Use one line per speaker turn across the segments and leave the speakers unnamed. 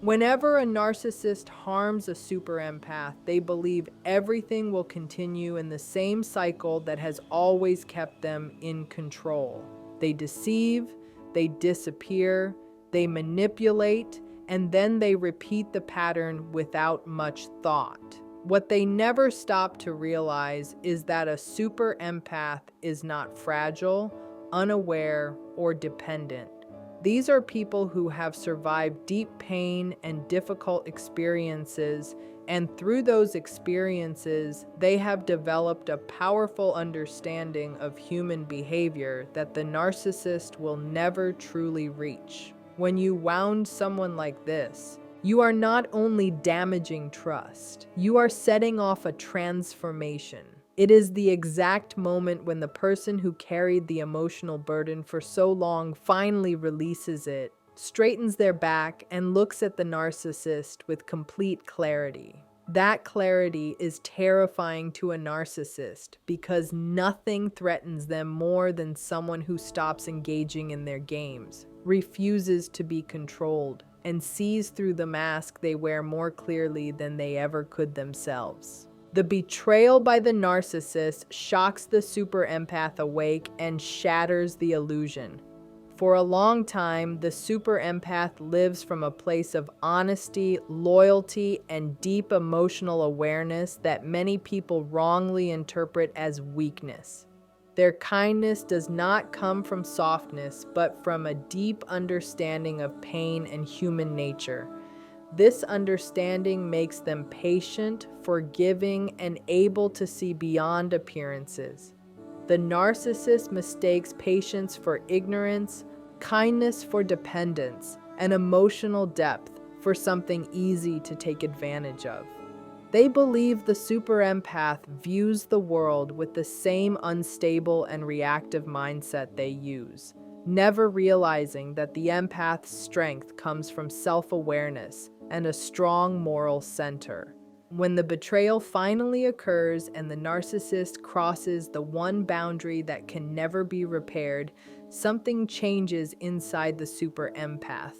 Whenever a narcissist harms a super empath, they believe everything will continue in the same cycle that has always kept them in control. They deceive, they disappear, they manipulate, and then they repeat the pattern without much thought. What they never stop to realize is that a super empath is not fragile, unaware, or dependent. These are people who have survived deep pain and difficult experiences, and through those experiences, they have developed a powerful understanding of human behavior that the narcissist will never truly reach. When you wound someone like this, you are not only damaging trust, you are setting off a transformation. It is the exact moment when the person who carried the emotional burden for so long finally releases it, straightens their back, and looks at the narcissist with complete clarity. That clarity is terrifying to a narcissist because nothing threatens them more than someone who stops engaging in their games, refuses to be controlled, and sees through the mask they wear more clearly than they ever could themselves. The betrayal by the narcissist shocks the super empath awake and shatters the illusion. For a long time, the super empath lives from a place of honesty, loyalty, and deep emotional awareness that many people wrongly interpret as weakness. Their kindness does not come from softness, but from a deep understanding of pain and human nature. This understanding makes them patient, forgiving, and able to see beyond appearances. The narcissist mistakes patience for ignorance, kindness for dependence, and emotional depth for something easy to take advantage of. They believe the super empath views the world with the same unstable and reactive mindset they use, never realizing that the empath's strength comes from self-awareness and a strong moral center. When the betrayal finally occurs and the narcissist crosses the one boundary that can never be repaired, something changes inside the super empath.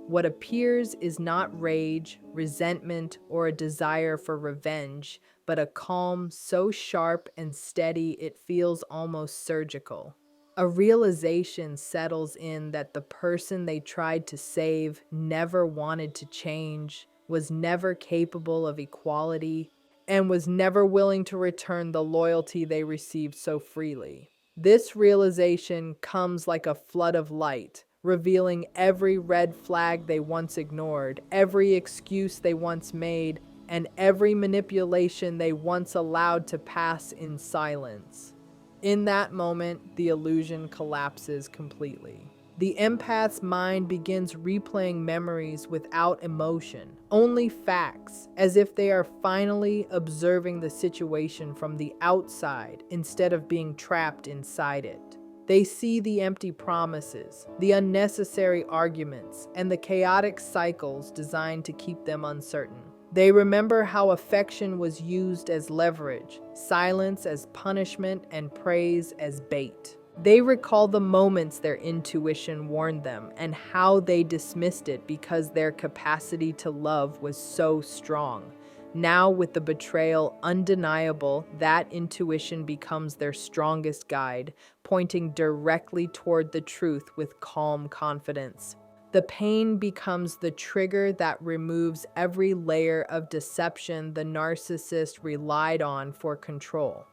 What appears is not rage, resentment, or a desire for revenge, but a calm so sharp and steady it feels almost surgical. A realization settles in that the person they tried to save never wanted to change, was never capable of equality, and was never willing to return the loyalty they received so freely. This realization comes like a flood of light, revealing every red flag they once ignored, every excuse they once made, and every manipulation they once allowed to pass in silence. In that moment, the illusion collapses completely. The empath's mind begins replaying memories without emotion, only facts, as if they are finally observing the situation from the outside instead of being trapped inside it. They see the empty promises, the unnecessary arguments, and the chaotic cycles designed to keep them uncertain. They remember how affection was used as leverage, silence as punishment, and praise as bait. They recall the moments their intuition warned them and how they dismissed it because their capacity to love was so strong. Now, with the betrayal undeniable, that intuition becomes their strongest guide, pointing directly toward the truth with calm confidence. The pain becomes the trigger that removes every layer of deception the narcissist relied on for control.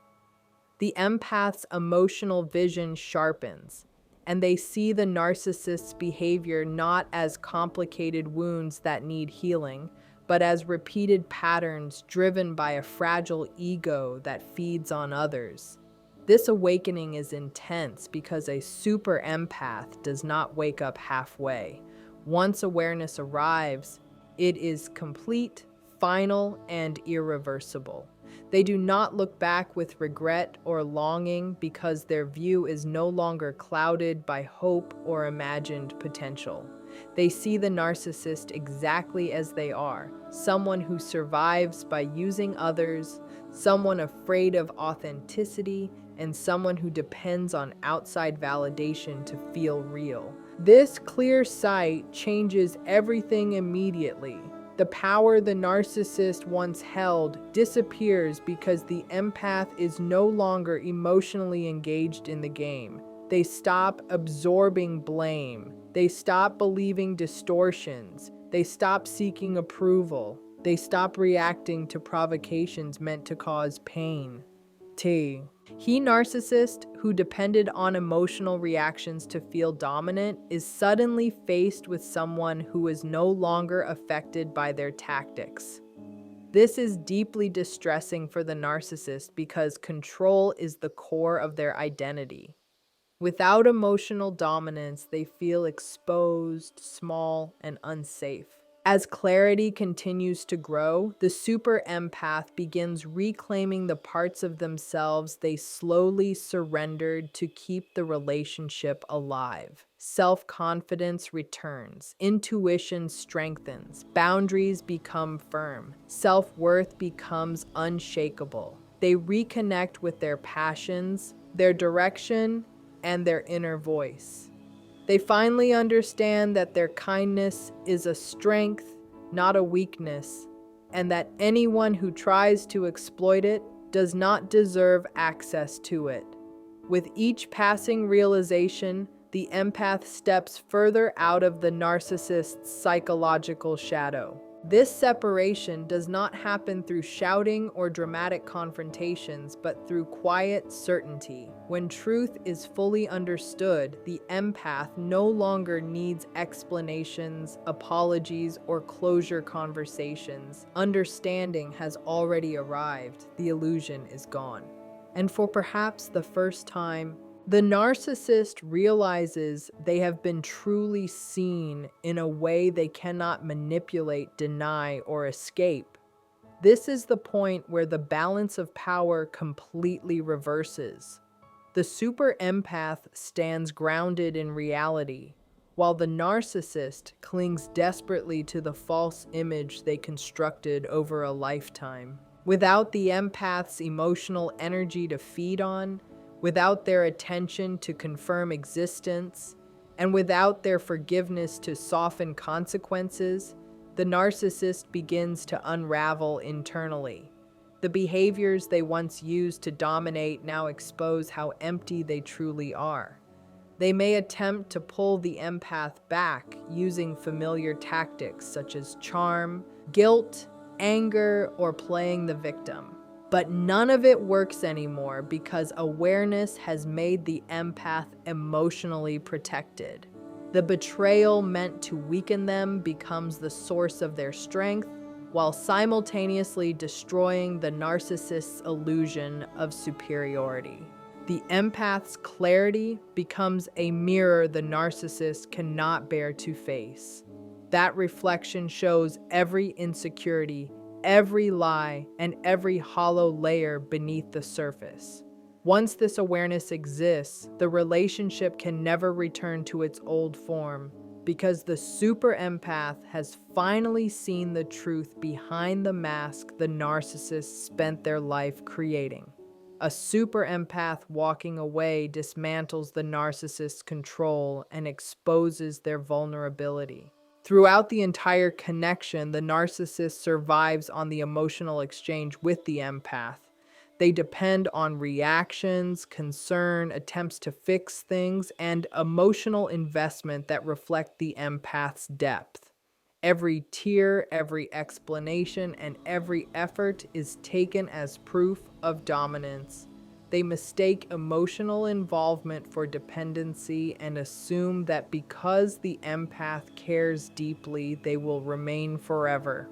The empath's emotional vision sharpens, and they see the narcissist's behavior not as complicated wounds that need healing, but as repeated patterns driven by a fragile ego that feeds on others. This awakening is intense because a super empath does not wake up halfway. Once awareness arrives, it is complete, final, and irreversible. They do not look back with regret or longing because their view is no longer clouded by hope or imagined potential. They see the narcissist exactly as they are, someone who survives by using others, someone afraid of authenticity, and someone who depends on outside validation to feel real. This clear sight changes everything immediately. The power the narcissist once held disappears because the empath is no longer emotionally engaged in the game. They stop absorbing blame. They stop believing distortions. They stop seeking approval. They stop reacting to provocations meant to cause pain. T. He narcissist who depended on emotional reactions to feel dominant is suddenly faced with someone who is no longer affected by their tactics. This is deeply distressing for the narcissist because control is the core of their identity. Without emotional dominance, they feel exposed, small, and unsafe. As clarity continues to grow, the super empath begins reclaiming the parts of themselves they slowly surrendered to keep the relationship alive. Self-confidence returns, intuition strengthens, boundaries become firm, self-worth becomes unshakable. They reconnect with their passions, their direction, and their inner voice. They finally understand that their kindness is a strength, not a weakness, and that anyone who tries to exploit it does not deserve access to it. With each passing realization, the empath steps further out of the narcissist's psychological shadow. This separation does not happen through shouting or dramatic confrontations, but through quiet certainty. When truth is fully understood, the empath no longer needs explanations, apologies, or closure conversations. Understanding has already arrived. The illusion is gone. And for perhaps the first time, the narcissist realizes they have been truly seen in a way they cannot manipulate, deny, or escape. This is the point where the balance of power completely reverses. The super empath stands grounded in reality, while the narcissist clings desperately to the false image they constructed over a lifetime. Without the empath's emotional energy to feed on, without their attention to confirm existence, and without their forgiveness to soften consequences, the narcissist begins to unravel internally. The behaviors they once used to dominate now expose how empty they truly are. They may attempt to pull the empath back using familiar tactics such as charm, guilt, anger, or playing the victim. But none of it works anymore because awareness has made the empath emotionally protected. The betrayal meant to weaken them becomes the source of their strength, while simultaneously destroying the narcissist's illusion of superiority. The empath's clarity becomes a mirror the narcissist cannot bear to face. That reflection shows every insecurity, every lie, and every hollow layer beneath the surface. Once this awareness exists, the relationship can never return to its old form because the super empath has finally seen the truth behind the mask the narcissist spent their life creating. A super empath walking away dismantles the narcissist's control and exposes their vulnerability. Throughout the entire connection, the narcissist survives on the emotional exchange with the empath. They depend on reactions, concern, attempts to fix things, and emotional investment that reflect the empath's depth. Every tear, every explanation, and every effort is taken as proof of dominance. They mistake emotional involvement for dependency and assume that because the empath cares deeply, they will remain forever.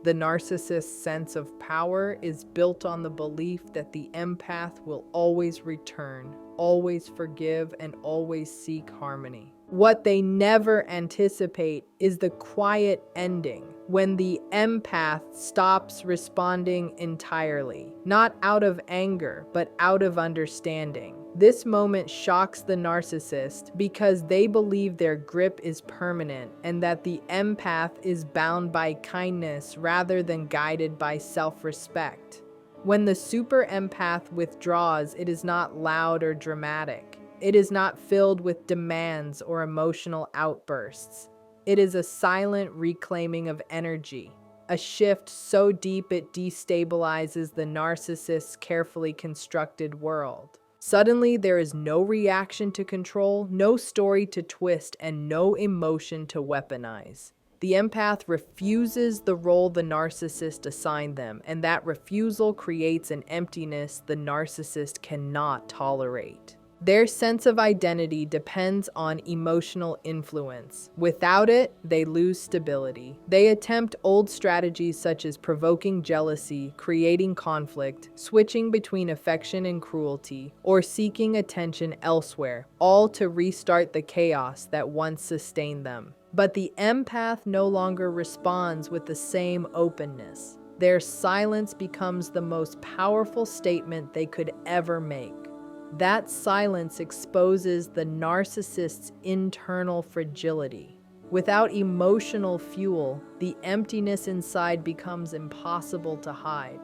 The narcissist's sense of power is built on the belief that the empath will always return, always forgive, and always seek harmony. What they never anticipate is the quiet ending, when the empath stops responding entirely, not out of anger, but out of understanding. This moment shocks the narcissist because they believe their grip is permanent and that the empath is bound by kindness rather than guided by self-respect. When the super empath withdraws, it is not loud or dramatic. It is not filled with demands or emotional outbursts. It is a silent reclaiming of energy, a shift so deep it destabilizes the narcissist's carefully constructed world. Suddenly, there is no reaction to control, no story to twist, and no emotion to weaponize. The empath refuses the role the narcissist assigned them, and that refusal creates an emptiness the narcissist cannot tolerate. Their sense of identity depends on emotional influence. Without it, they lose stability. They attempt old strategies such as provoking jealousy, creating conflict, switching between affection and cruelty, or seeking attention elsewhere, all to restart the chaos that once sustained them. But the empath no longer responds with the same openness. Their silence becomes the most powerful statement they could ever make. That silence exposes the narcissist's internal fragility. Without emotional fuel, the emptiness inside becomes impossible to hide.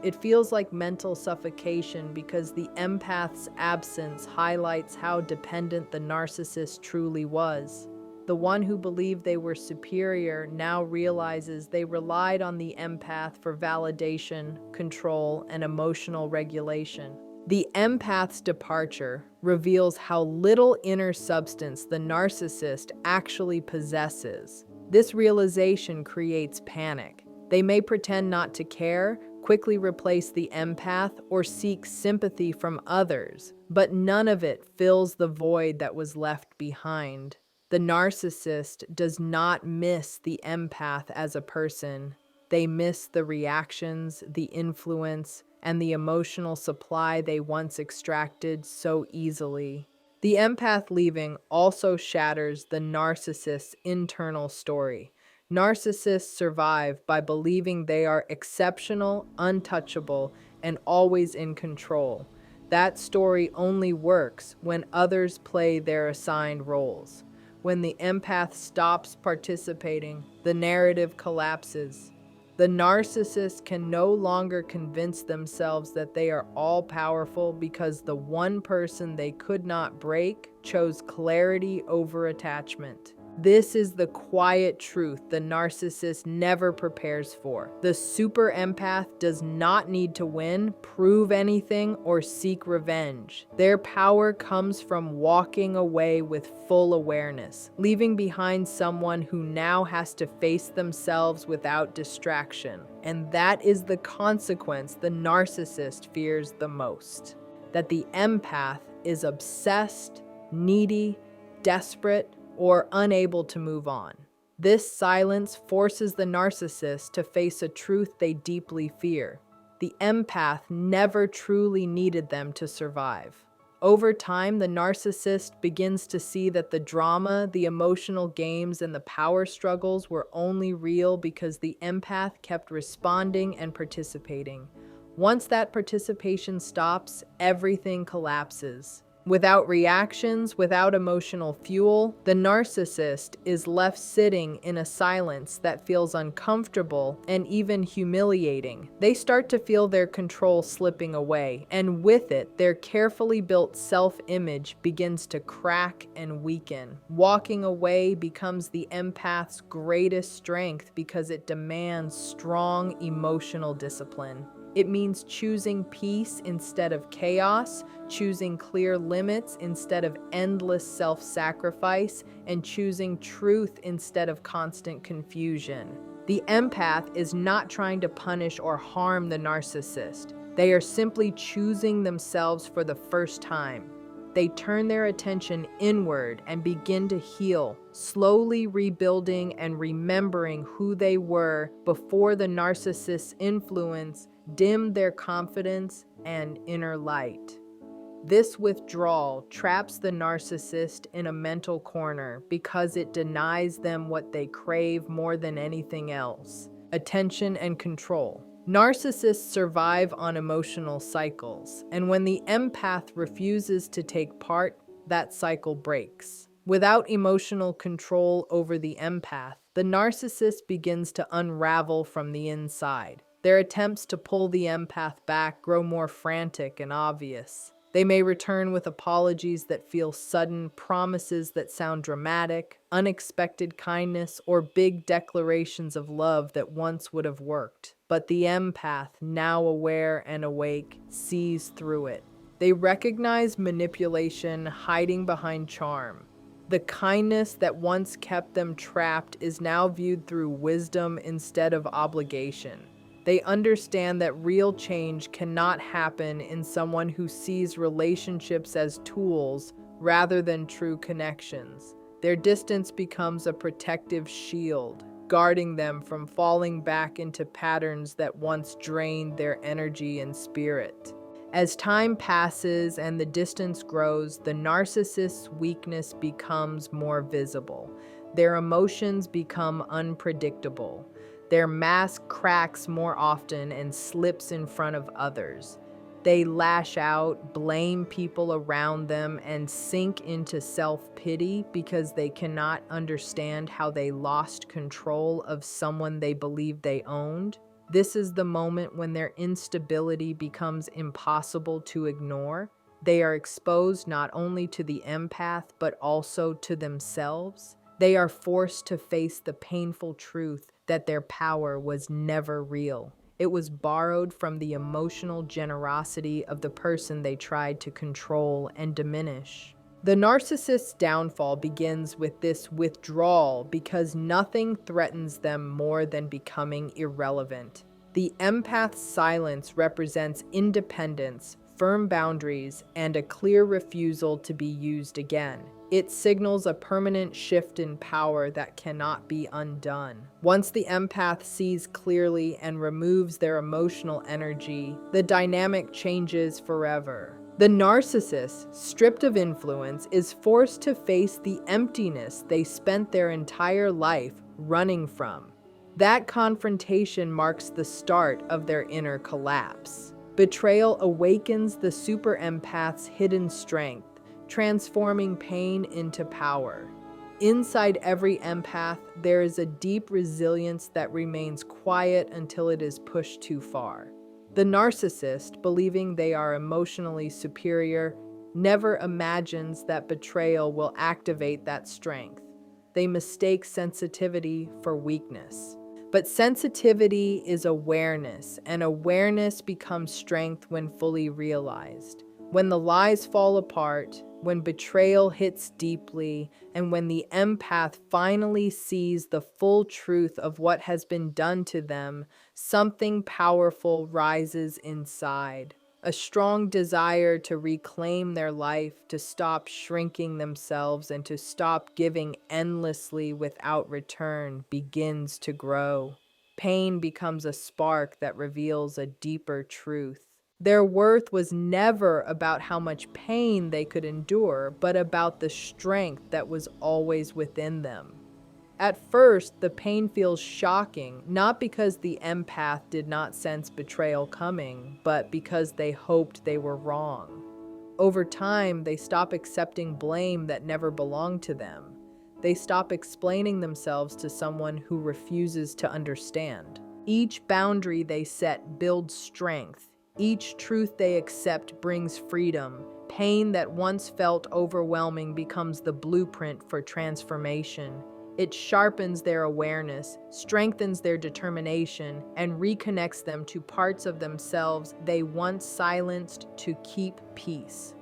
It feels like mental suffocation because the empath's absence highlights how dependent the narcissist truly was. The one who believed they were superior now realizes they relied on the empath for validation, control, and emotional regulation. The empath's departure reveals how little inner substance the narcissist actually possesses. This realization creates panic. They may pretend not to care, quickly replace the empath, or seek sympathy from others, but none of it fills the void that was left behind. The narcissist does not miss the empath as a person. They miss the reactions, the influence, and the emotional supply they once extracted so easily. The empath leaving also shatters the narcissist's internal story. Narcissists survive by believing they are exceptional, untouchable, and always in control. That story only works when others play their assigned roles. When the empath stops participating, the narrative collapses. The narcissist can no longer convince themselves that they are all-powerful because the one person they could not break chose clarity over attachment. This is the quiet truth the narcissist never prepares for. The super empath does not need to win, prove anything, or seek revenge. Their power comes from walking away with full awareness, leaving behind someone who now has to face themselves without distraction. And that is the consequence the narcissist fears the most. That the empath is obsessed, needy, desperate, or unable to move on. This silence forces the narcissist to face a truth they deeply fear. The empath never truly needed them to survive. Over time, the narcissist begins to see that the drama, the emotional games, and the power struggles were only real because the empath kept responding and participating. Once that participation stops, everything collapses. Without reactions, without emotional fuel, the narcissist is left sitting in a silence that feels uncomfortable and even humiliating. They start to feel their control slipping away, and with it, their carefully built self-image begins to crack and weaken. Walking away becomes the empath's greatest strength because it demands strong emotional discipline. It means choosing peace instead of chaos, choosing clear limits instead of endless self-sacrifice, and choosing truth instead of constant confusion. The empath is not trying to punish or harm the narcissist. They are simply choosing themselves for the first time. They turn their attention inward and begin to heal, slowly rebuilding and remembering who they were before the narcissist's influence dimmed their confidence and inner light. This withdrawal traps the narcissist in a mental corner because it denies them what they crave more than anything else: attention and control. Narcissists survive on emotional cycles, and when the empath refuses to take part, that cycle breaks. Without emotional control over the empath, the narcissist begins to unravel from the inside. Their attempts to pull the empath back grow more frantic and obvious. They may return with apologies that feel sudden, promises that sound dramatic, unexpected kindness, or big declarations of love that once would have worked. But the empath, now aware and awake, sees through it. They recognize manipulation hiding behind charm. The kindness that once kept them trapped is now viewed through wisdom instead of obligation. They understand that real change cannot happen in someone who sees relationships as tools rather than true connections. Their distance becomes a protective shield, guarding them from falling back into patterns that once drained their energy and spirit. As time passes and the distance grows, the narcissist's weakness becomes more visible. Their emotions become unpredictable. Their mask cracks more often and slips in front of others. They lash out, blame people around them, and sink into self-pity because they cannot understand how they lost control of someone they believed they owned. This is the moment when their instability becomes impossible to ignore. They are exposed not only to the empath, but also to themselves. They are forced to face the painful truth that their power was never real. It was borrowed from the emotional generosity of the person they tried to control and diminish. The narcissist's downfall begins with this withdrawal because nothing threatens them more than becoming irrelevant. The empath's silence represents independence, firm boundaries, and a clear refusal to be used again. It signals a permanent shift in power that cannot be undone. Once the empath sees clearly and removes their emotional energy, the dynamic changes forever. The narcissist, stripped of influence, is forced to face the emptiness they spent their entire life running from. That confrontation marks the start of their inner collapse. Betrayal awakens the super empath's hidden strength, transforming pain into power. Inside every empath, there is a deep resilience that remains quiet until it is pushed too far. The narcissist, believing they are emotionally superior, never imagines that betrayal will activate that strength. They mistake sensitivity for weakness. But sensitivity is awareness, and awareness becomes strength when fully realized. When the lies fall apart, when betrayal hits deeply, and when the empath finally sees the full truth of what has been done to them, something powerful rises inside. A strong desire to reclaim their life, to stop shrinking themselves, and to stop giving endlessly without return begins to grow. Pain becomes a spark that reveals a deeper truth. Their worth was never about how much pain they could endure, but about the strength that was always within them. At first, the pain feels shocking, not because the empath did not sense betrayal coming, but because they hoped they were wrong. Over time, they stop accepting blame that never belonged to them. They stop explaining themselves to someone who refuses to understand. Each boundary they set builds strength. Each truth they accept brings freedom. Pain that once felt overwhelming becomes the blueprint for transformation. It sharpens their awareness, strengthens their determination, and reconnects them to parts of themselves they once silenced to keep peace.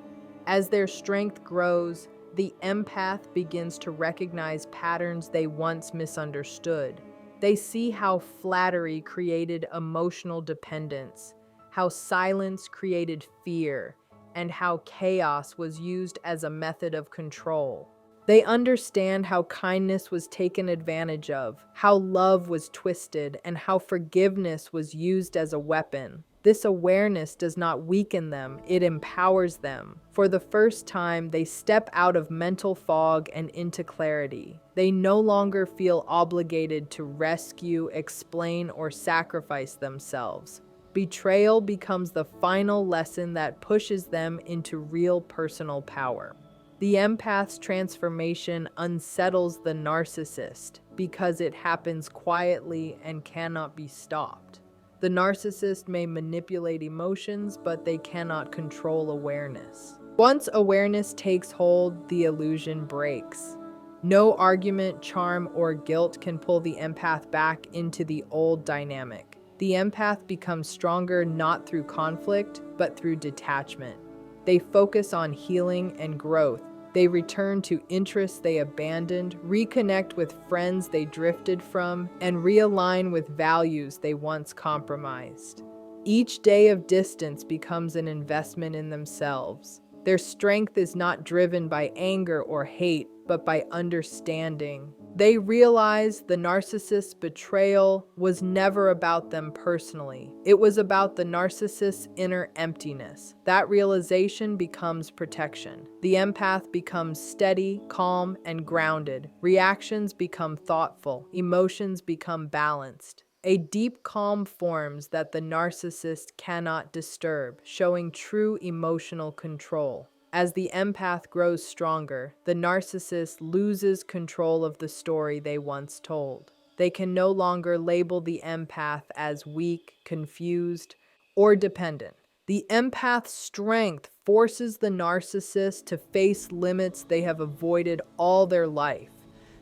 As their strength grows, the empath begins to recognize patterns they once misunderstood. They see how flattery created emotional dependence, how silence created fear, and how chaos was used as a method of control. They understand how kindness was taken advantage of, how love was twisted, and how forgiveness was used as a weapon. This awareness does not weaken them, it empowers them. For the first time, they step out of mental fog and into clarity. They no longer feel obligated to rescue, explain, or sacrifice themselves. Betrayal becomes the final lesson that pushes them into real personal power. The empath's transformation unsettles the narcissist because it happens quietly and cannot be stopped. The narcissist may manipulate emotions, but they cannot control awareness. Once awareness takes hold, the illusion breaks. No argument, charm, or guilt can pull the empath back into the old dynamic. The empath becomes stronger not through conflict, but through detachment. They focus on healing and growth. They return to interests they abandoned, reconnect with friends they drifted from, and realign with values they once compromised. Each day of distance becomes an investment in themselves. Their strength is not driven by anger or hate, but by understanding. They realize the narcissist's betrayal was never about them personally. It was about the narcissist's inner emptiness. That realization becomes protection. The empath becomes steady, calm, and grounded. Reactions become thoughtful. Emotions become balanced. A deep calm forms that the narcissist cannot disturb, showing true emotional control. As the empath grows stronger, the narcissist loses control of the story they once told. They can no longer label the empath as weak, confused, or dependent. The empath's strength forces the narcissist to face limits they have avoided all their life.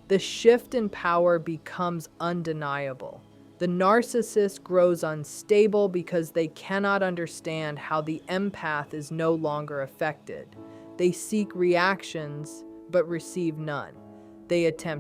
The shift in power becomes undeniable. The narcissist grows unstable because they cannot understand how the empath is no longer affected. They seek reactions, but receive none. They attempt